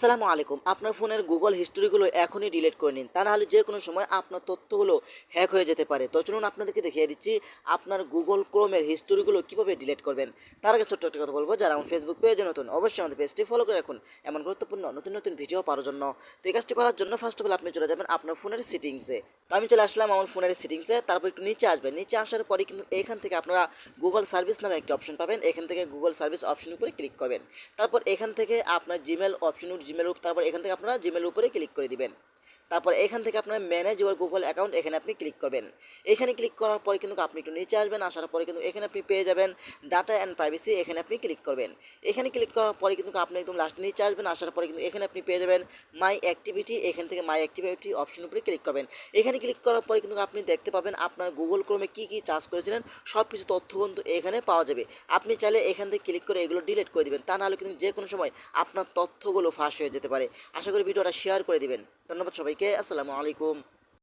আসসালামু আলাইকুম। আপনার ফোনের গুগল হিস্টোরিগুলো এখনই ডিলিট করে নিন, তা নাহলে যে কোনো সময় আপনার তথ্যগুলো হ্যাক হয়ে যেতে পারে। তো চলুন আপনাদেরকে দেখিয়ে দিচ্ছি আপনার গুগল ক্রোমের হিস্টোরিগুলো কীভাবে ডিলিট করবেন। তার আগে ছোট্ট একটা কথা বলবো, যারা আমার ফেসবুক পেজে নতুন অবশ্যই আমাদের পেজটি ফলো করে রাখুন এমন গুরুত্বপূর্ণ নতুন নতুন ভিডিও পাওয়ার জন্য। তো এই কাজটি করার জন্য ফার্স্ট অফ অল আপনি চলে যাবেন আপনার ফোনের সেটিংসে। তো আমি চলে আসলাম আমার ফোনের সেটিংসে, তারপর একটু নিচে আসবেন। নিচে আসার পরে কিন্তু এখান থেকে আপনারা গুগল সার্ভিস নামে একটি অপশন পাবেন। এখান থেকে গুগল সার্ভিস অপশনের উপরে ক্লিক করবেন। তারপর এখান থেকে আপনার জিমেল অপশন, জিমেল, তারপর এখান থেকে আপনারা জিমেল উপরে ক্লিক করে দিবেন। তারপর এখান থেকে আপনার ম্যানেজ ইউর গুগল অ্যাকাউন্ট, এখানে আপনি ক্লিক করবেন। এখানে ক্লিক করার পরে কিন্তু আপনি একটু নিচে আসবেন, আসার পরে কিন্তু এখানে আপনি পেয়ে যাবেন ডাটা অ্যান্ড প্রাইভেসি, এখানে আপনি ক্লিক করবেন। এখানে ক্লিক করার পরে কিন্তু আপনি একদম লাস্টে নিচে আসবেন, আসার পরে কিন্তু এখানে আপনি পেয়ে যাবেন মাই অ্যাক্টিভিটি, এখান থেকে মাই অ্যাক্টিভিটি অপশন উপরে ক্লিক করবেন। এখানে ক্লিক করার পরে কিন্তু আপনি দেখতে পাবেন আপনার গুগল ক্রোমে কী কী চার্জ করেছিলেন সব কিছু তথ্য কিন্তু এখানে পাওয়া যাবে। আপনি চাইলে এখান থেকে ক্লিক করে এগুলো ডিলিট করে দিবেন, তা নাহলে কিন্তু যে কোনো সময় আপনার তথ্যগুলো ফাঁস হয়ে যেতে পারে। আশা করি ভিডিওটা শেয়ার করে দিবেন। ধন্যবাদ সবাইকে। আসসালামু আলাইকুম।